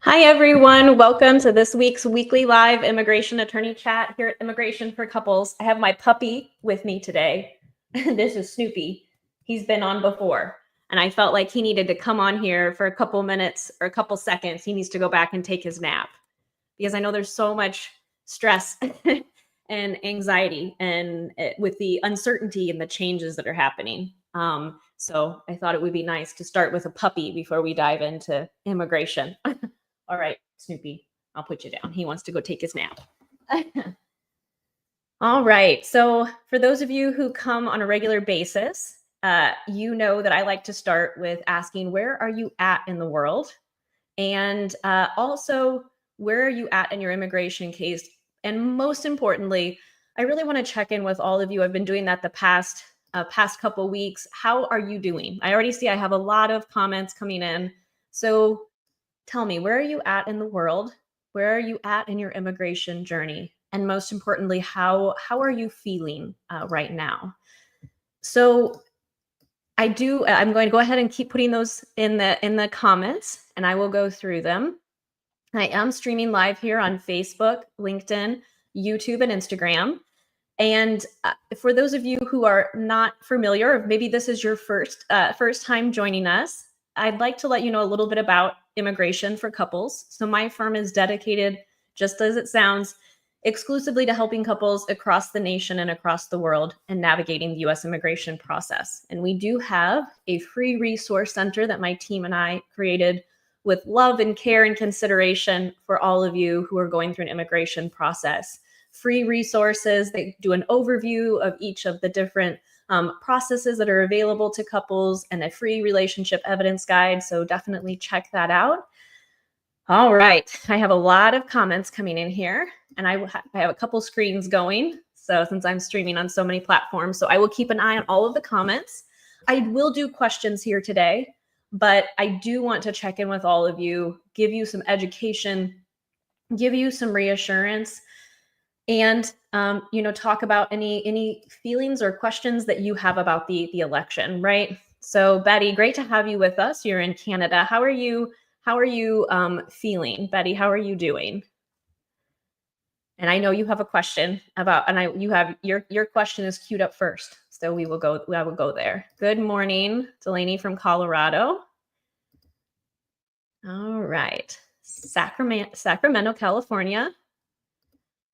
Hi, everyone. Welcome to this week's weekly live immigration attorney chat here at Immigration for Couples. I have my puppy with me today. This is Snoopy. He's been on before, and I felt like he needed to come on here for a couple minutes or a couple seconds. He needs to go back and take his nap because I know there's so much stress and anxiety and with the uncertainty and the changes that are happening. So I thought it would be nice to start with a puppy before we dive into immigration. All right, Snoopy, I'll put you down. He wants to go take his nap. All right. So for those of you who come on a regular basis, you know that I like to start with asking, where are you at in the world? And also, where are you at in your immigration case? And most importantly, I really want to check in with all of you. I've been doing that the past couple weeks. How are you doing? I already see I have a lot of comments coming in. So tell me, where are you at in the world? Where are you at in your immigration journey? And most importantly, how are you feeling right now? So I'm going to go ahead and keep putting those in the comments, and I will go through them. I am streaming live here on Facebook, LinkedIn, YouTube, and Instagram. And for those of you who are not familiar, or maybe this is your first time joining us, I'd like to let you know a little bit about Immigration for Couples. So my firm is dedicated, just as it sounds, exclusively to helping couples across the nation and across the world and navigating the U.S. immigration process. And we do have a free resource center that my team and I created with love and care and consideration for all of you who are going through an immigration process. Free resources. They do an overview of each of the different processes that are available to couples and a free relationship evidence guide. So definitely check that out. All right. I have a lot of comments coming in here, and I have a couple screens going. So since I'm streaming on so many platforms, so I will keep an eye on all of the comments. I will do questions here today, but I do want to check in with all of you, give you some education, give you some reassurance, and talk about any feelings or questions that you have about the election, right? So Betty, great to have you with us. You're in Canada. How are you feeling? Betty, how are you doing? And I know you have a question about, and you have your question is queued up first. So I will go there. Good morning, Delaney from Colorado. All right. Sacramento, California.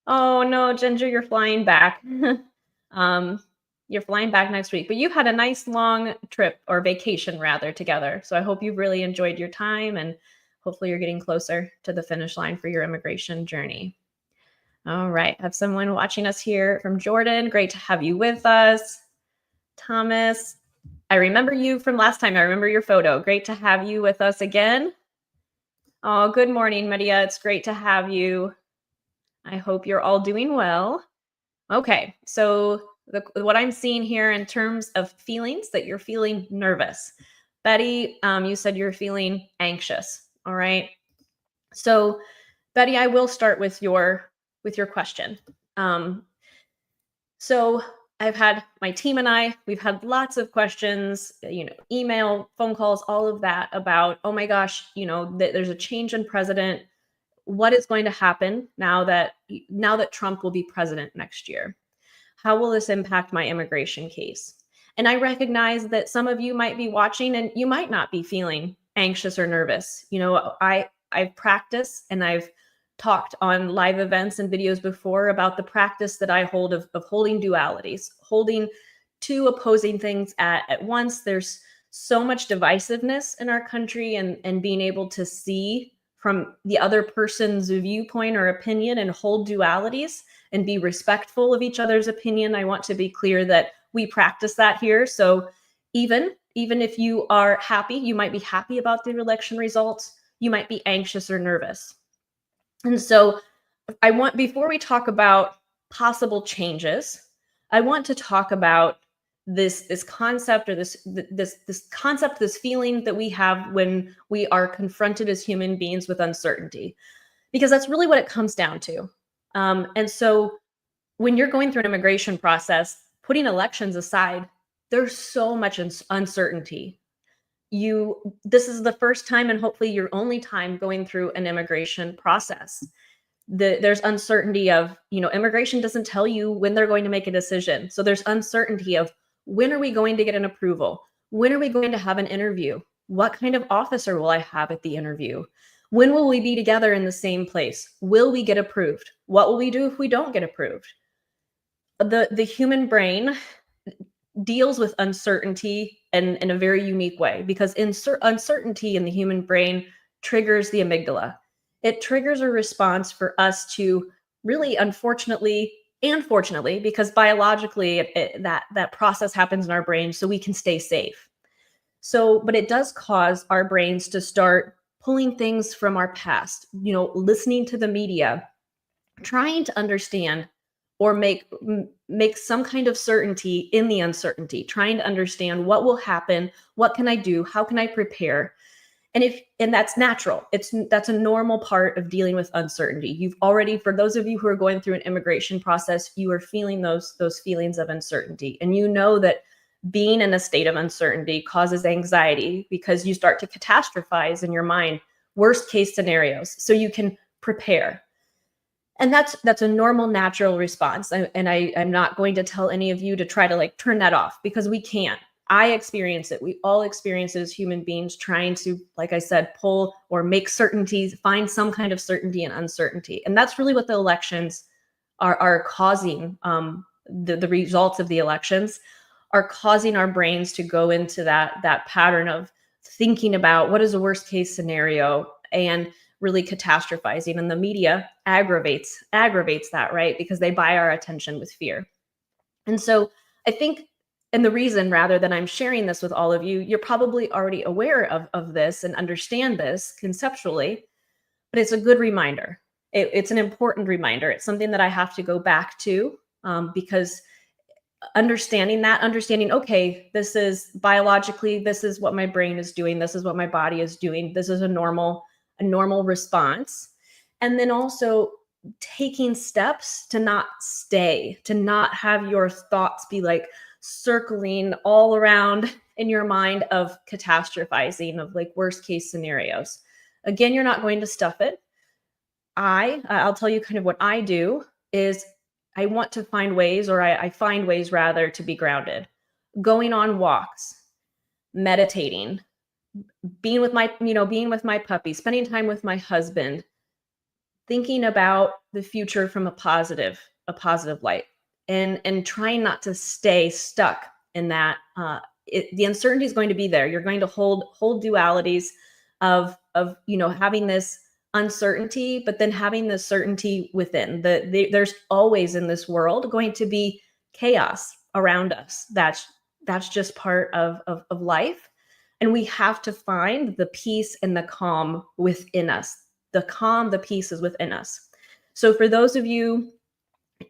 Oh no, Ginger, you're flying back. You're flying back next week, but you had a nice long trip, or vacation rather, together. So I hope you've really enjoyed your time, and hopefully you're getting closer to the finish line for your immigration journey. All right. I have someone watching us here from Jordan. Great to have you with us. Thomas, I remember you from last time. I remember your photo. Great to have you with us again. Oh, good morning, Maria. It's great to have you. I hope you're all doing well. Okay, so what I'm seeing here in terms of feelings, that you're feeling nervous. Betty, you said you're feeling anxious. All right. So Betty, I will start with your question. So I've had my team and we've had lots of questions, email, phone calls, all of that about, oh my gosh, there's a change in president. What is going to happen now that Trump will be president next year? How will this impact my immigration case? And I recognize that some of you might be watching and you might not be feeling anxious or nervous. I've practiced and I've talked on live events and videos before about the practice that I hold of holding dualities, holding two opposing things at once. There's so much divisiveness in our country, and being able to see from the other person's viewpoint or opinion and hold dualities and be respectful of each other's opinion. I want to be clear that we practice that here. So even if you are happy, you might be happy about the election results, you might be anxious or nervous. And so before we talk about possible changes, I want to talk about this concept, or this concept, this feeling that we have when we are confronted as human beings with uncertainty, because that's really what it comes down to. And so when you're going through an immigration process, putting elections aside, there's so much uncertainty. this is the first time and hopefully your only time going through an immigration process. There's uncertainty of, immigration doesn't tell you when they're going to make a decision. So there's uncertainty of, when are we going to get an approval? When are we going to have an interview? What kind of officer will I have at the interview? When will we be together in the same place? Will we get approved? What will we do if we don't get approved? The human brain deals with uncertainty in a very unique way, because uncertainty in the human brain triggers the amygdala. It triggers a response for us to really, unfortunately and fortunately, because biologically that process happens in our brain so we can stay safe. So, but it does cause our brains to start pulling things from our past, listening to the media, trying to understand or make some kind of certainty in the uncertainty, trying to understand what will happen, what can I do, how can I prepare? And that's natural. That's a normal part of dealing with uncertainty. You've already, for those of you who are going through an immigration process, you are feeling those feelings of uncertainty. And you know that being in a state of uncertainty causes anxiety, because you start to catastrophize in your mind worst case scenarios so you can prepare. And that's a normal, natural response. I'm not going to tell any of you to try to turn that off, because we can't. I experience it. We all experience it as human beings, trying to, like I said, pull or make certainties, find some kind of certainty and uncertainty. And that's really what the elections are causing. The results of the elections are causing our brains to go into that pattern of thinking about what is the worst case scenario and really catastrophizing. And the media aggravates that, right? Because they buy our attention with fear. And so I think, and the reason, rather, than I'm sharing this with all of you, you're probably already aware of this and understand this conceptually, but it's a good reminder. It's an important reminder. It's something that I have to go back to, because understanding, okay, this is biologically, this is what my brain is doing, this is what my body is doing, this is a normal response. And then also taking steps to not have your thoughts be circling all around in your mind of catastrophizing, of worst case scenarios. Again, you're not going to stuff it. I'll tell you kind of what I do is I want to find ways, or I find ways rather, to be grounded. Going on walks, meditating, being with my puppy, spending time with my husband, thinking about the future from a positive light, and trying not to stay stuck in that. The uncertainty is going to be there. You're going to hold dualities of having this uncertainty, but then having the certainty within. There's always in this world going to be chaos around us. That's just part of life. And we have to find the peace and the calm within us. The peace is within us. So for those of you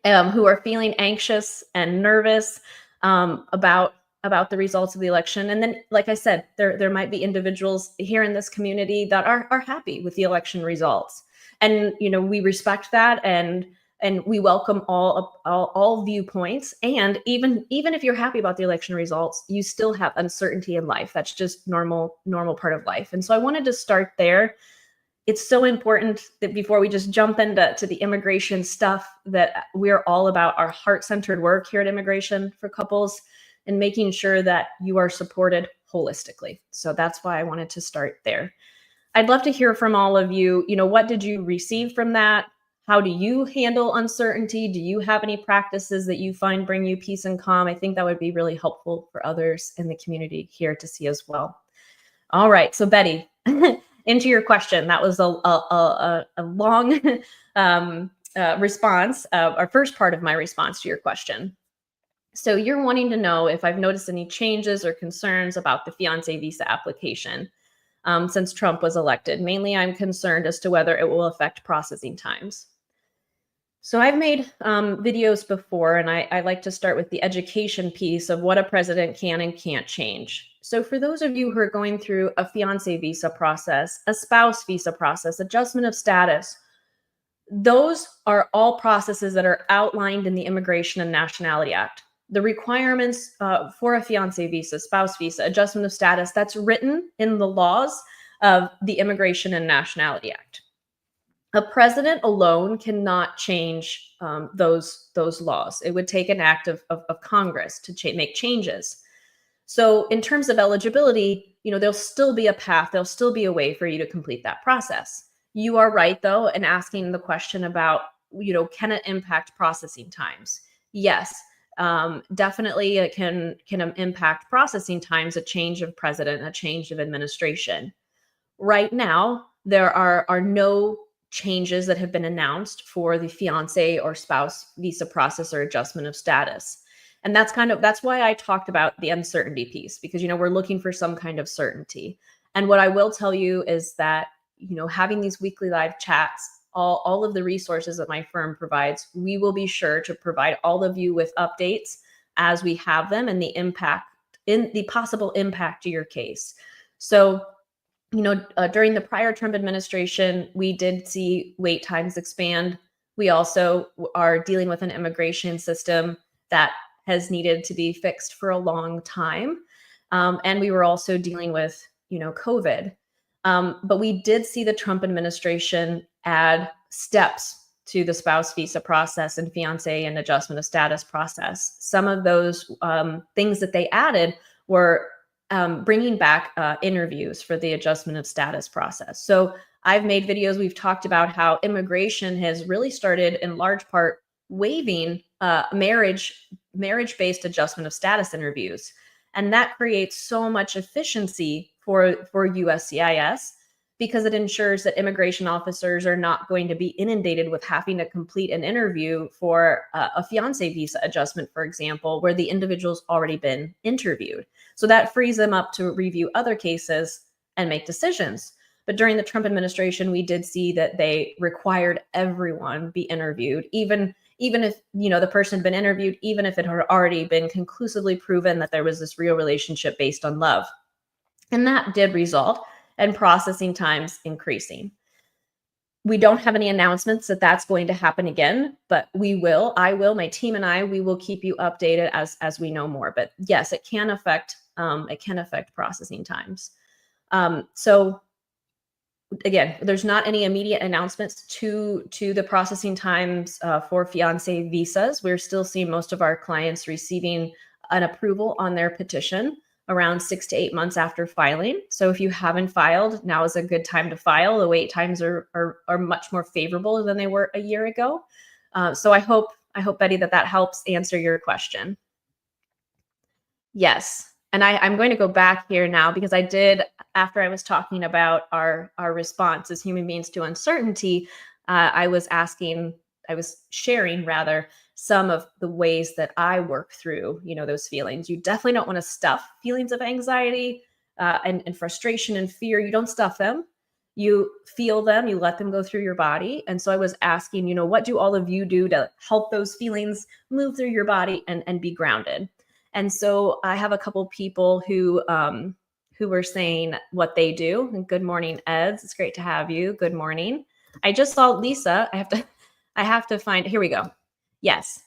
who are feeling anxious and nervous about the results of the election, and then, like I said, there might be individuals here in this community that are happy with the election results, and we respect that, and we welcome all viewpoints. And even if you're happy about the election results, you still have uncertainty in life. That's just normal part of life. And so I wanted to start there. It's so important that before we just jump into the immigration stuff, that we're all about our heart-centered work here at Immigration for Couples and making sure that you are supported holistically. So that's why I wanted to start there. I'd love to hear from all of you. What did you receive from that? How do you handle uncertainty? Do you have any practices that you find bring you peace and calm? I think that would be really helpful for others in the community here to see as well. All right, so Betty, into your question. That was a long response, our first part of my response to your question. So you're wanting to know if I've noticed any changes or concerns about the fiance visa application since Trump was elected. Mainly, I'm concerned as to whether it will affect processing times. So I've made videos before, and I like to start with the education piece of what a president can and can't change. So for those of you who are going through a fiance visa process, a spouse visa process, adjustment of status, those are all processes that are outlined in the Immigration and Nationality Act. the requirements for a fiance visa, spouse visa, adjustment of status, that's written in the laws of the Immigration and Nationality Act. A president alone cannot change those laws. It would take an act of Congress to make changes. So in terms of eligibility, there'll still be a path, there'll still be a way for you to complete that process. You are right, though, in asking the question about, can it impact processing times? Yes, definitely it can impact processing times, a change of president, a change of administration. Right now, there are no changes that have been announced for the fiance or spouse visa process or adjustment of status. And that's why I talked about the uncertainty piece, because, we're looking for some kind of certainty. And what I will tell you is that, having these weekly live chats, all of the resources that my firm provides, we will be sure to provide all of you with updates as we have them and the possible impact to your case. So, during the prior Trump administration, we did see wait times expand. We also are dealing with an immigration system that has needed to be fixed for a long time. And we were also dealing with, COVID. But we did see the Trump administration add steps to the spouse visa process and fiance and adjustment of status process. Some of those things that they added were bringing back interviews for the adjustment of status process. So I've made videos, we've talked about how immigration has really started in large part waiving marriage-based adjustment of status interviews. And that creates so much efficiency for USCIS, because it ensures that immigration officers are not going to be inundated with having to complete an interview for a fiance visa adjustment, for example, where the individual's already been interviewed. So that frees them up to review other cases and make decisions. But during the Trump administration, we did see that they required everyone be interviewed, even if the person had been interviewed, even if it had already been conclusively proven that there was this real relationship based on love. And that did result in processing times increasing. We don't have any announcements that that's going to happen again, but my team and I, we will keep you updated as we know more. But yes, it can affect processing times. So again, there's not any immediate announcements to the processing times for fiance visas. We're still seeing most of our clients receiving an approval on their petition around 6 to 8 months after filing. So if you haven't filed, now is a good time to file. The wait times are much more favorable than they were a year ago. So I hope, Betty, that helps answer your question. Yes. And I'm going to go back here now, because I did, after I was talking about our response as human beings to uncertainty, I was sharing rather some of the ways that I work through, those feelings. You definitely don't want to stuff feelings of anxiety and frustration and fear. You don't stuff them. You feel them, you let them go through your body. And so I was asking, what do all of you do to help those feelings move through your body and be grounded? And so I have a couple people who were saying what they do. And good morning, Eds. It's great to have you. Good morning. I just saw Lisa. I have to find, here we go. Yes.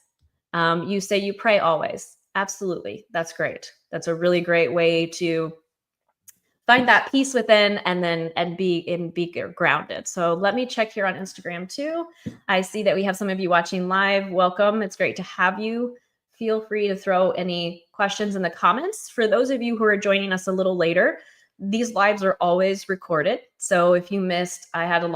You say you pray always. Absolutely. That's great. That's a really great way to find that peace within and be grounded. So let me check here on Instagram too. I see that we have some of you watching live. Welcome. It's great to have you. Feel free to throw any questions in the comments. For those of you who are joining us a little later, these lives are always recorded. So if you missed, I had a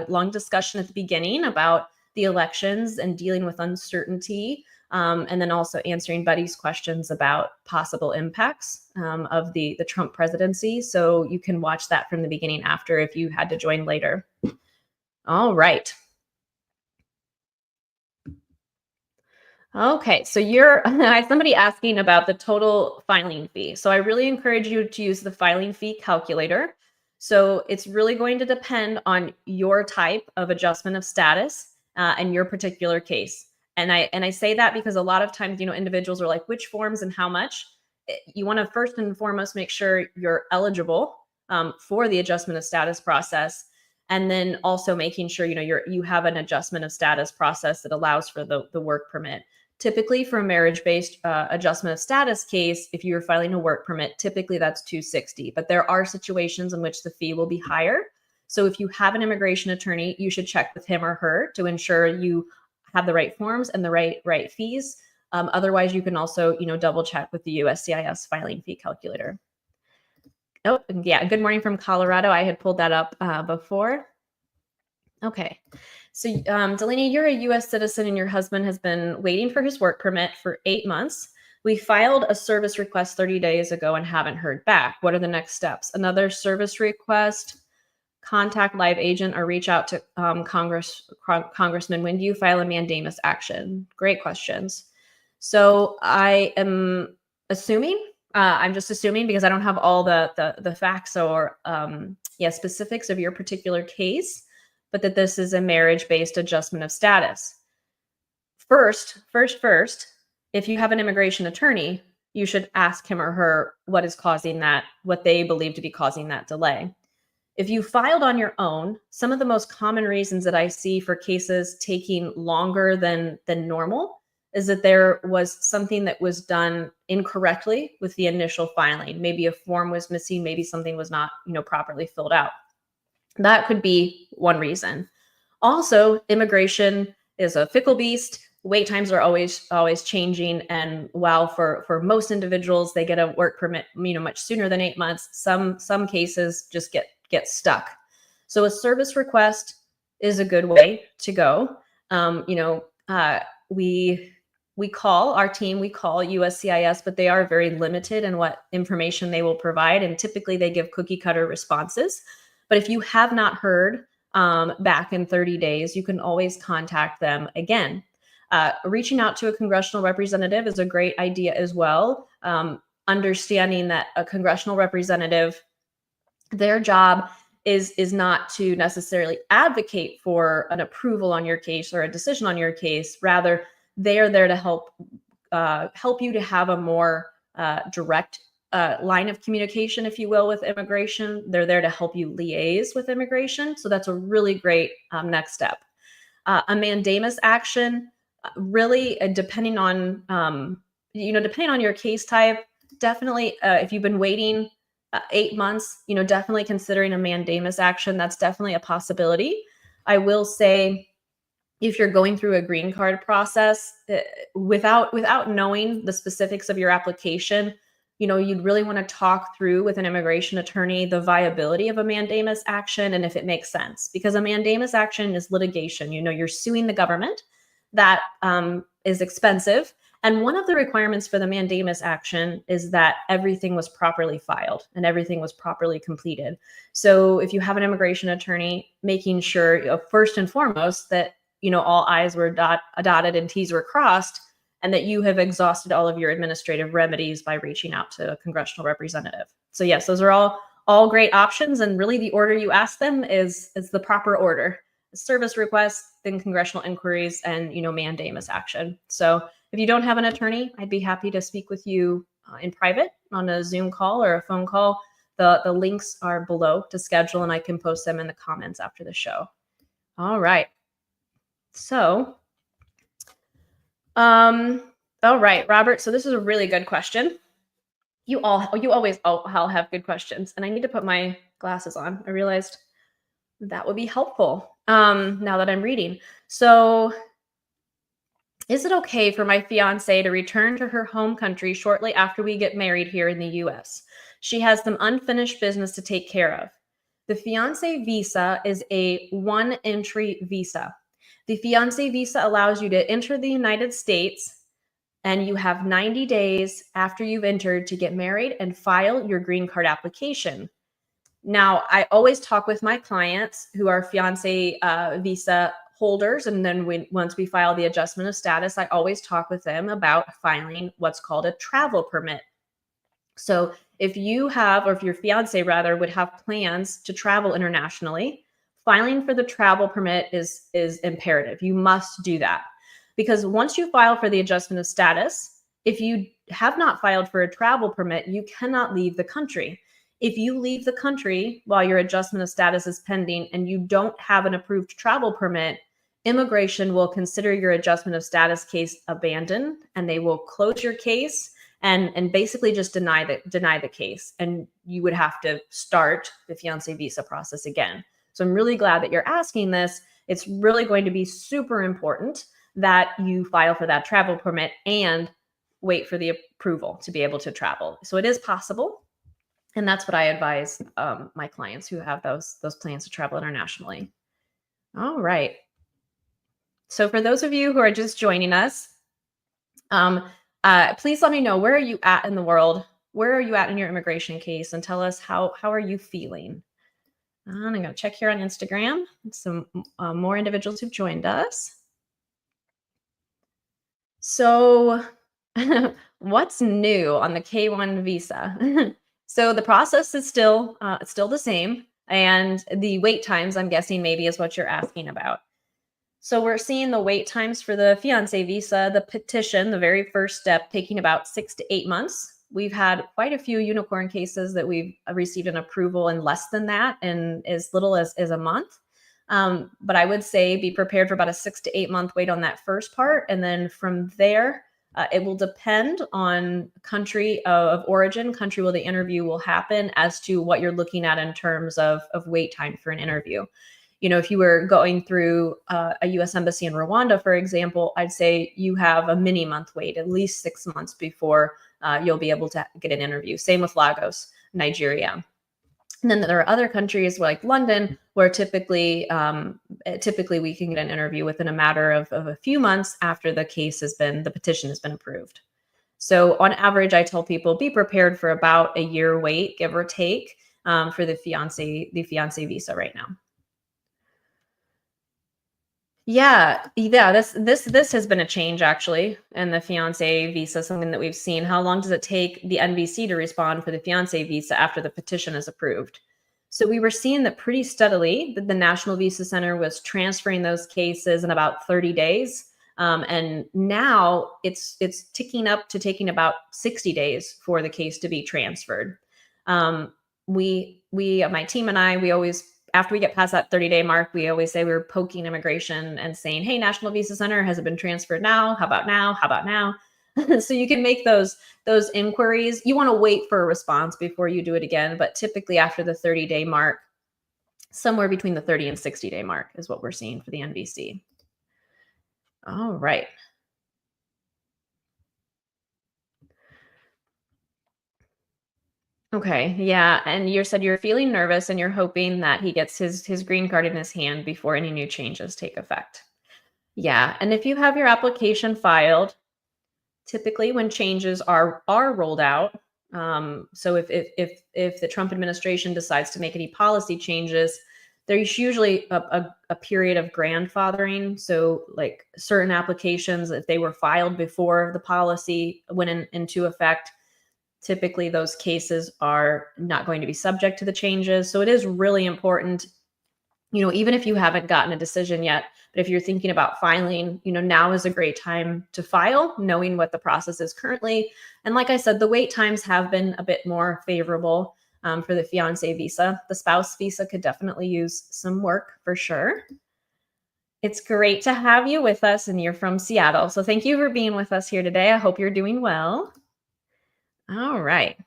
long discussion at the beginning about the elections and dealing with uncertainty, and then also answering Betty's questions about possible impacts of the Trump presidency. So you can watch that from the beginning after if you had to join later. All right. Okay, so I have somebody asking about the total filing fee. So I really encourage you to use the filing fee calculator. So it's really going to depend on your type of adjustment of status and your particular case. And I say that because a lot of times, individuals are like, which forms and how much? You want to first and foremost make sure you're eligible for the adjustment of status process. And then also making sure, you have an adjustment of status process that allows for the work permit. Typically for a marriage-based adjustment of status case, if you're filing a work permit, typically that's $260, but there are situations in which the fee will be higher. So if you have an immigration attorney, you should check with him or her to ensure you have the right forms and the right fees. Otherwise, you can also, double check with the USCIS filing fee calculator. Oh, yeah. Good morning from Colorado. I had pulled that up before. Okay. So, Delaney, you're a U.S. citizen and your husband has been waiting for his work permit for 8 months. We filed a service request 30 days ago and haven't heard back. What are the next steps? Another service request, contact live agent, or reach out to Congressman. When do you file a mandamus action? Great questions. So I am assuming, I'm just assuming because I don't have all the facts or specifics of your particular case, but that this is a marriage-based adjustment of status. First, if you have an immigration attorney, you should ask him or her what is causing that, what they believe to be causing that delay. If you filed on your own, some of the most common reasons that I see for cases taking longer than normal is that there was something that was done incorrectly with the initial filing. Maybe a form was missing, maybe something was not, properly filled out. That could be one reason. Also, immigration is a fickle beast. Wait times are always changing. And while for most individuals, they get a work permit, much sooner than 8 months, some cases just get stuck. So a service request is a good way to go. We call USCIS, but they are very limited in what information they will provide. And typically they give cookie cutter responses. But if you have not heard back in 30 days, you can always contact them again. Reaching out to a congressional representative is a great idea as well. Understanding that a congressional representative, their job is not to necessarily advocate for an approval on your case or a decision on your case. Rather, they are there to help you to have a more direct line of communication, if you will, with immigration. They're there to help you liaise with immigration. So that's a really great next step. A mandamus action, really depending on, depending on your case type, definitely if you've been waiting 8 months, definitely considering a mandamus action. That's definitely a possibility. I will say, if you're going through a green card process, without knowing the specifics of your application, you'd really want to talk through with an immigration attorney the viability of a mandamus action and if it makes sense. Because a mandamus action is litigation. You're suing the government. That is expensive. And one of the requirements for the mandamus action is that everything was properly filed and everything was properly completed. So if you have an immigration attorney, making sure, first and foremost, that all I's were dotted and T's were crossed, and that you have exhausted all of your administrative remedies by reaching out to a congressional representative. So yes, those are all great options. And really the order you ask them is the proper order: service requests, then congressional inquiries, and mandamus action. So if you don't have an attorney, I'd be happy to speak with you in private on a Zoom call or a phone call. The links are below to schedule, and I can post them in the comments after the show. All right. So, all right, Robert. So this is a really good question. You always all have good questions, and I need to put my glasses on. I realized that would be helpful now that I'm reading. So, is it okay for my fiance to return to her home country shortly after we get married here in the U.S.? She has some unfinished business to take care of. The fiance visa is a one-entry visa. The fiance visa allows you to enter the United States, and you have 90 days after you've entered to get married and file your green card application. Now, I always talk with my clients who are fiance visa holders, and then once we file the adjustment of status, I always talk with them about filing what's called a travel permit. So if you have, or if your fiance rather, would have plans to travel internationally, filing for the travel permit is imperative. You must do that, because once you file for the adjustment of status, if you have not filed for a travel permit, you cannot leave the country. If you leave the country while your adjustment of status is pending and you don't have an approved travel permit, immigration will consider your adjustment of status case abandoned, and they will close your case and basically just deny the case, and you would have to start the fiance visa process again. So I'm really glad that you're asking this. It's really going to be super important that you file for that travel permit and wait for the approval to be able to travel. So it is possible. And that's what I advise my clients who have those plans to travel internationally. All right. So for those of you who are just joining us, please let me know, where are you at in the world? Where are you at in your immigration case? And tell us how are you feeling? And I'm going to check here on Instagram. Some more individuals who've joined us. So what's new on the K1 visa? So the process is still the same. And the wait times, I'm guessing maybe is what you're asking about. So we're seeing the wait times for the fiance visa, the petition, the very first step, taking about 6 to 8 months. We've had quite a few unicorn cases that we've received an approval in less than that, and as little as a month. But I would say be prepared for about a 6 to 8 month wait on that first part. And then from there, it will depend on country of origin, country where the interview will happen, as to what you're looking at in terms of wait time for an interview. You know, if you were going through a U.S. embassy in Rwanda, for example, I'd say you have a mini month wait, at least 6 months before you'll be able to get an interview. Same with Lagos, Nigeria. And then there are other countries like London where typically we can get an interview within a matter of a few months after the petition has been approved. So on average, I tell people, be prepared for about a year wait, give or take, for the fiance visa right now. Yeah. This has been a change, actually, in the fiance visa, something that we've seen. How long does it take the NVC to respond for the fiance visa after the petition is approved? So we were seeing that pretty steadily, that the National Visa Center was transferring those cases in about 30 days. And now it's ticking up to taking about 60 days for the case to be transferred. My team and I, we always, after we get past that 30-day mark, we always say we're poking immigration and saying, hey, National Visa Center, has it been transferred now? How about now? How about now? So you can make those inquiries. You want to wait for a response before you do it again. But typically after the 30-day mark, somewhere between the 30 and 60-day mark is what we're seeing for the NVC. All right. Okay. Yeah. And you said you're feeling nervous and you're hoping that he gets his green card in his hand before any new changes take effect. Yeah. And if you have your application filed, typically when changes are rolled out, so if the Trump administration decides to make any policy changes, there's usually a period of grandfathering. So like certain applications, if they were filed before the policy went into effect, typically those cases are not going to be subject to the changes. So it is really important, even if you haven't gotten a decision yet, but if you're thinking about filing, now is a great time to file, knowing what the process is currently. And like I said, the wait times have been a bit more favorable for the fiance visa. The spouse visa could definitely use some work for sure. It's great to have you with us, and you're from Seattle. So thank you for being with us here today. I hope you're doing well. All right.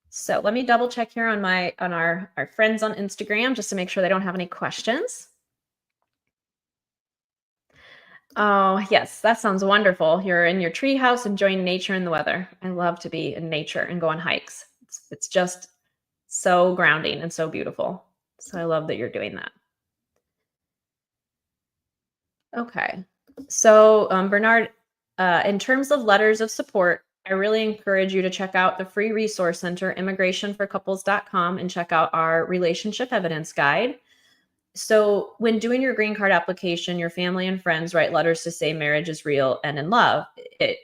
So let me double check here on our friends on Instagram just to make sure they don't have any questions. Oh, yes, that sounds wonderful. You're in your tree house enjoying nature and the weather. I love to be in nature and go on hikes. It's just so grounding and so beautiful. So I love that you're doing that. Okay. So Bernard, in terms of letters of support, I really encourage you to check out the free resource center, immigrationforcouples.com, and check out our relationship evidence guide. So when doing your green card application, your family and friends write letters to say marriage is real and in love.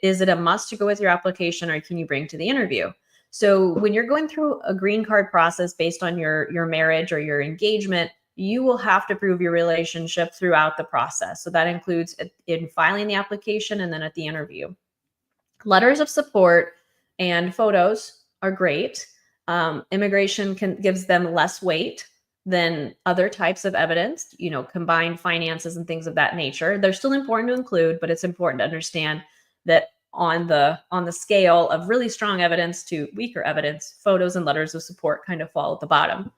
Is it a must to go with your application, or can you bring to the interview? So when you're going through a green card process based on your marriage or your engagement, you will have to prove your relationship throughout the process. So that includes in filing the application and then at the interview. Letters of support and photos are great. Immigration gives them less weight. than other types of evidence, combined finances and things of that nature. They're still important to include, but it's important to understand that on the scale of really strong evidence to weaker evidence, photos and letters of support kind of fall at the bottom.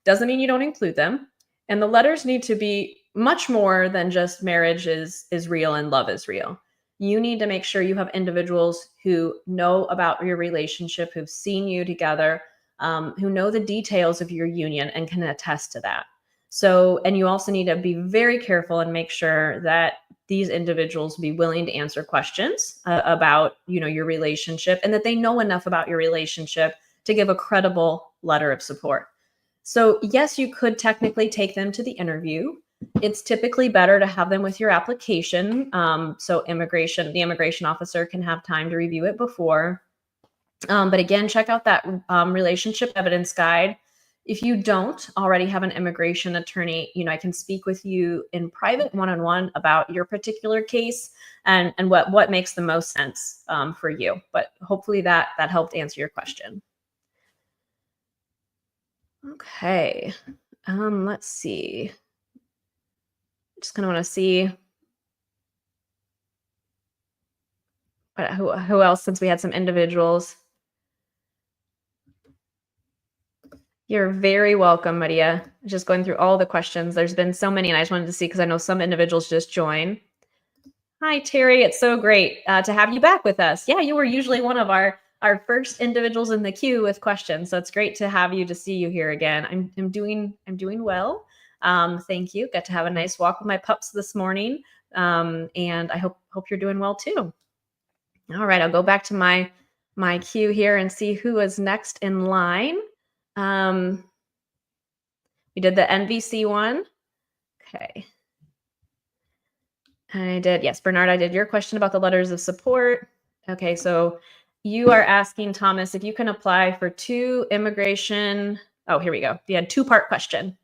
Doesn't mean you don't include them. And the letters need to be much more than just marriage is real and love is real. You need to make sure you have individuals who know about your relationship, who've seen you together, who know the details of your union and can attest to that. So, and you also need to be very careful and make sure that these individuals be willing to answer questions about, your relationship, and that they know enough about your relationship to give a credible letter of support. So yes, you could technically take them to the interview. It's typically better to have them with your application. So the immigration officer can have time to review it before. But again, check out that relationship evidence guide. If you don't already have an immigration attorney, I can speak with you in private one-on-one about your particular case and what makes the most sense for you. But hopefully that helped answer your question. Okay. Let's see. Just kind of want to see who else, since we had some individuals. You're very welcome, Maria. Just going through all the questions. There's been so many, and I just wanted to see because I know some individuals just joined. Hi, Terry. It's so great to have you back with us. Yeah, you were usually one of our first individuals in the queue with questions, so it's great to have you, to see you here again. I'm doing well. Thank you. Got to have a nice walk with my pups this morning, and I hope you're doing well too. All right, I'll go back to my queue here and see who is next in line. We did the NVC one. Okay. I did. Yes, Bernard, I did your question about the letters of support. Okay, so you are asking, Thomas, if you can apply for 2 immigration. Oh, here we go. You had 2-part question.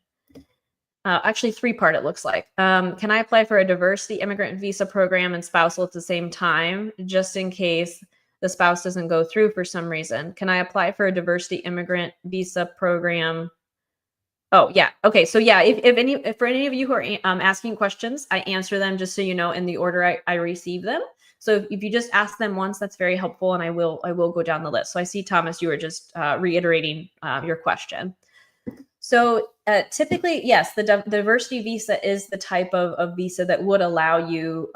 Actually, 3-part, it looks like. Can I apply for a diversity immigrant visa program and spousal at the same time, just in case the spouse doesn't go through for some reason? Can I apply for a diversity immigrant visa program? Oh, yeah. Okay. So yeah, if for any of you who are asking questions, I answer them just so you know in the order I receive them. So if you just ask them once, that's very helpful, and I will go down the list. So I see, Thomas, you were just reiterating your question. So typically, yes, the diversity visa is the type of visa that would allow you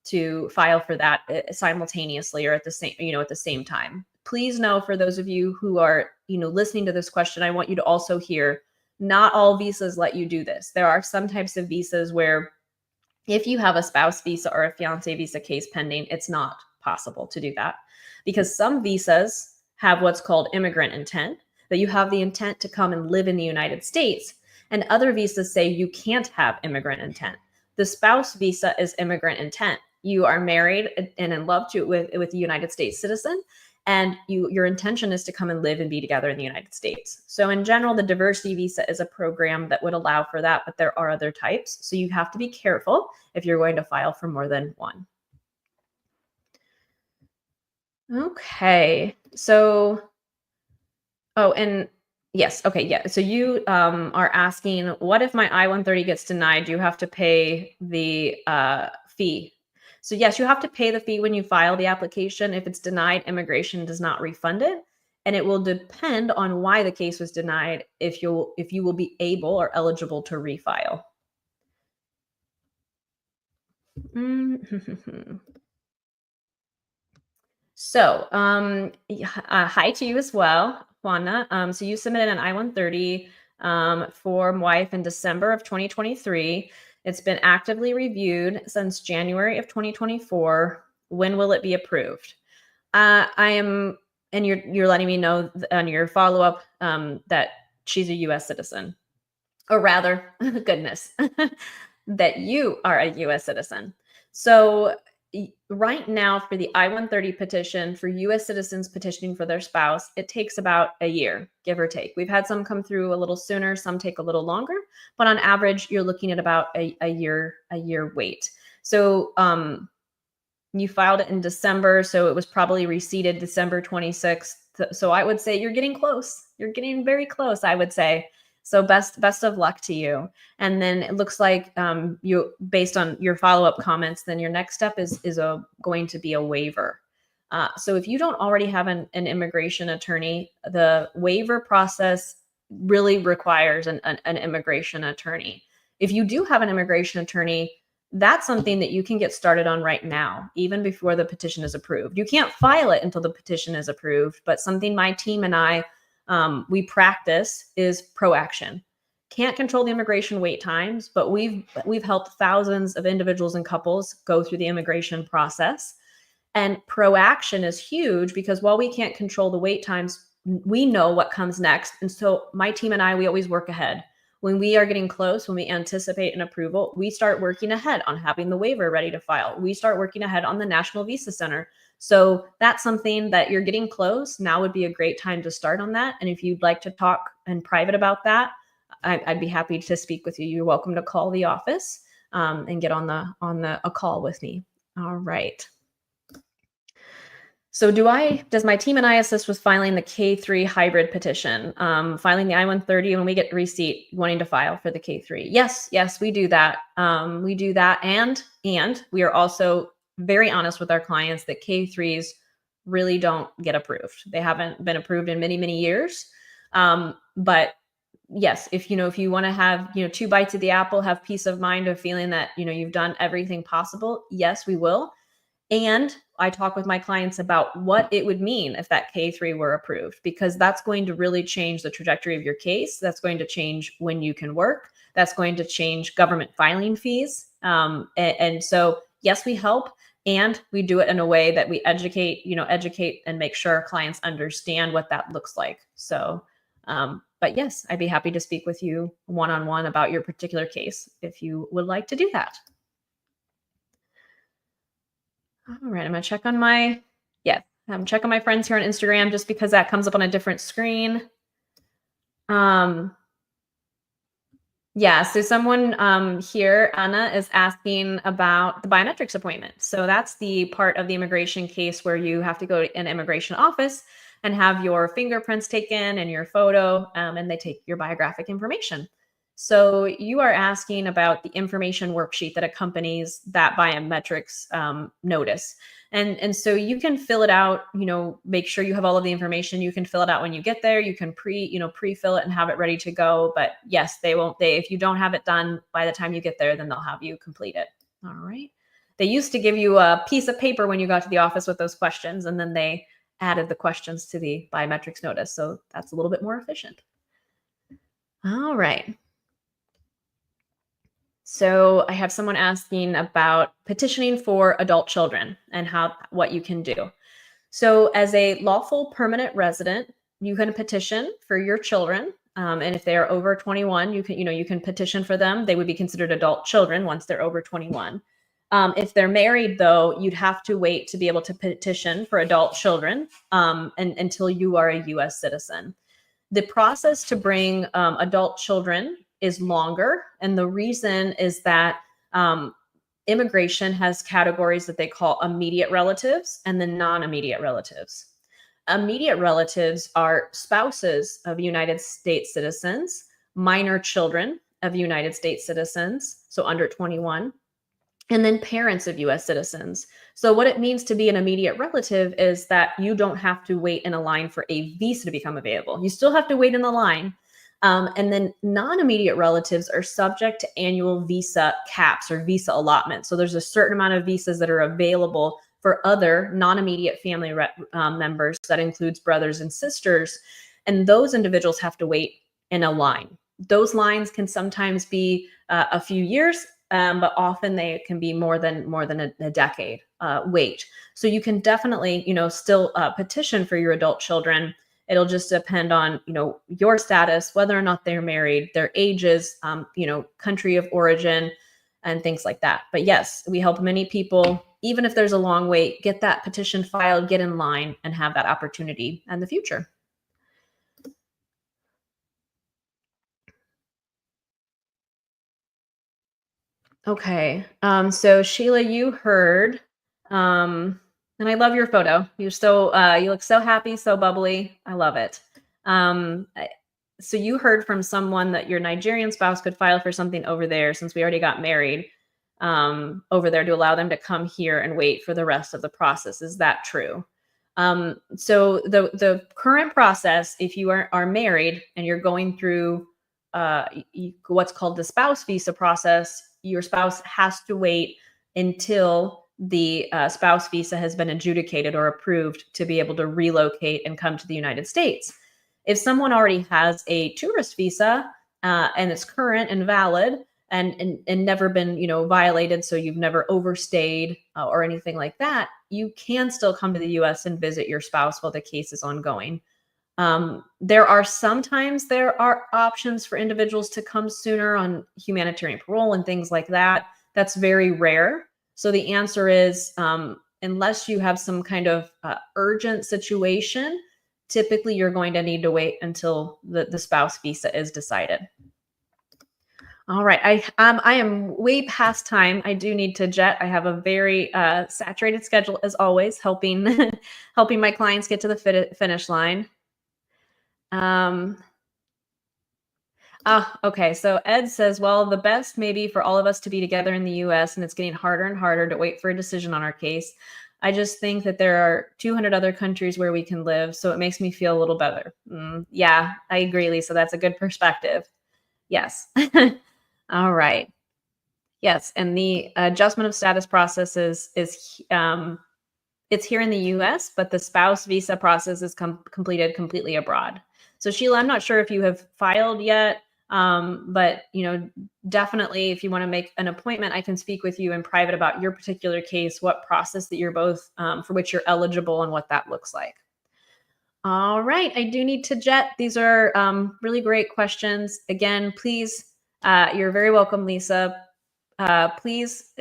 to file for that simultaneously or at the same time. Please know, for those of you who are listening to this question, I want you to also hear, not all visas let you do this. There are some types of visas where if you have a spouse visa or a fiance visa case pending, it's not possible to do that, because some visas have what's called immigrant intent, that you have the intent to come and live in the United States, and other visas say you can't have immigrant intent. The spouse visa is immigrant intent. You are married and in love with a United States citizen, and your intention is to come and live and be together in the United States. So in general, the diversity visa is a program that would allow for that, but there are other types. So you have to be careful if you're going to file for more than one. Okay. So, and yes. Okay. Yeah. So you are asking, what if my I-130 gets denied? Do you have to pay the fee? So yes, you have to pay the fee when you file the application. If it's denied, immigration does not refund it. And it will depend on why the case was denied if you will be able or eligible to refile. So hi to you as well, Juana. So you submitted an I-130 for wife in December of 2023. It's been actively reviewed since January of 2024. When will it be approved? And you're letting me know on your follow-up that she's a U.S. citizen, or rather, goodness, that you are a U.S. citizen. So right now, for the I-130 petition for U.S. citizens petitioning for their spouse, it takes about a year, give or take. We've had some come through a little sooner, some take a little longer, but on average, you're looking at about a year wait. So you filed it in December, so it was probably receipted December 26th. So I would say you're getting close. You're getting very close, I would say. So best of luck to you. And then it looks like you, based on your follow-up comments, then your next step is going to be a waiver. So if you don't already have an immigration attorney, the waiver process really requires an immigration attorney. If you do have an immigration attorney, that's something that you can get started on right now, even before the petition is approved. You can't file it until the petition is approved, but something my team and I we practice is proaction. Can't control the immigration wait times, but we've helped thousands of individuals and couples go through the immigration process. And proaction is huge because while we can't control the wait times, we know what comes next. And so my team and I, we always work ahead. When we are getting close, when we anticipate an approval, we start working ahead on having the waiver ready to file. We start working ahead on the National Visa Center. So that's something that you're getting close. Now would be a great time to start on that. And if you'd like to talk in private about that, I'd be happy to speak with you. You're welcome to call the office and get on a call with me. All right. So does my team and I assist with filing the K3 hybrid petition, filing the I-130 when we get the receipt, wanting to file for the K3? Yes, we do that. We do that. And we are also very honest with our clients that K3s really don't get approved. They haven't been approved in many, many years. But yes, if you want to have, 2 bites of the apple, have peace of mind of feeling that, you've done everything possible. Yes, we will. And I talk with my clients about what it would mean if that K3 were approved, because that's going to really change the trajectory of your case. That's going to change when you can work. That's going to change government filing fees. And so, yes, we help, and we do it in a way that we educate and make sure our clients understand what that looks like. So, but yes, I'd be happy to speak with you one-on-one about your particular case if you would like to do that. All right, I'm gonna check on I'm checking my friends here on Instagram just because that comes up on a different screen. Yeah, so someone here, Anna, is asking about the biometrics appointment. So that's the part of the immigration case where you have to go to an immigration office and have your fingerprints taken and your photo, and they take your biographic information. So you are asking about the information worksheet that accompanies that biometrics notice. And so you can fill it out, make sure you have all of the information. You can fill it out when you get there. You can pre-fill it and have it ready to go. But yes, if you don't have it done by the time you get there, then they'll have you complete it. All right. They used to give you a piece of paper when you got to the office with those questions, and then they added the questions to the biometrics notice. So that's a little bit more efficient. All right. So I have someone asking about petitioning for adult children and what you can do. So as a lawful permanent resident, you can petition for your children. And if they are over 21, you can petition for them. They would be considered adult children once they're over 21. If they're married, though, you'd have to wait to be able to petition for adult children until you are a U.S. citizen. The process to bring adult children is longer. And the reason is that immigration has categories that they call immediate relatives and then non-immediate relatives. Immediate relatives are spouses of United States citizens, minor children of United States citizens, so under 21, and then parents of U.S. citizens. So what it means to be an immediate relative is that you don't have to wait in a line for a visa to become available. You still have to wait in the line. And then non-immediate relatives are subject to annual visa caps or visa allotment. So there's a certain amount of visas that are available for other non-immediate family members. That includes brothers and sisters. And those individuals have to wait in a line. Those lines can sometimes be a few years, but often they can be more than a decade wait. So you can definitely, still petition for your adult children. It'll just depend on, your status, whether or not they're married, their ages, country of origin, and things like that. But yes, we help many people, even if there's a long wait, get that petition filed, get in line, and have that opportunity in the future. Okay. So Sheila, you heard, and I love your photo. You look so happy, so bubbly. I love it. So you heard from someone that your Nigerian spouse could file for something over there, since we already got married over there, to allow them to come here and wait for the rest of the process. Is that true? So the current process, if you are married and you're going through what's called the spouse visa process, your spouse has to wait until the spouse visa has been adjudicated or approved to be able to relocate and come to the United States. If someone already has a tourist visa and it's current and valid, and never been, violated, so you've never overstayed or anything like that, you can still come to the US and visit your spouse while the case is ongoing. There are options for individuals to come sooner on humanitarian parole and things like that. That's very rare. So the answer is, unless you have some kind of urgent situation, typically you're going to need to wait until the spouse visa is decided. All right. I am way past time. I do need to jet. I have a very saturated schedule as always, helping helping my clients get to the finish line. Okay. So Ed says, well, the best maybe for all of us to be together in the US, and it's getting harder and harder to wait for a decision on our case. I just think that there are 200 other countries where we can live, so it makes me feel a little better. Yeah, I agree, Lisa. That's a good perspective. Yes. All right. Yes, and the adjustment of status process is it's here in the U.S., but the spouse visa process is completed completely abroad. So Sheila, I'm not sure if you have filed yet, but definitely if you want to make an appointment, I can speak with you in private about your particular case, what process that you're both for which you're eligible, and what that looks like. All right, I do need to jet. These are really great questions. Again, please, you're very welcome, Lisa. Please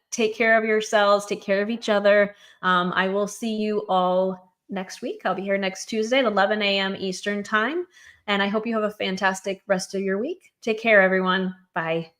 take care of yourselves, take care of each other. I will see you all next week. I'll be here next Tuesday at 11 a.m. Eastern time. And I hope you have a fantastic rest of your week. Take care, everyone. Bye.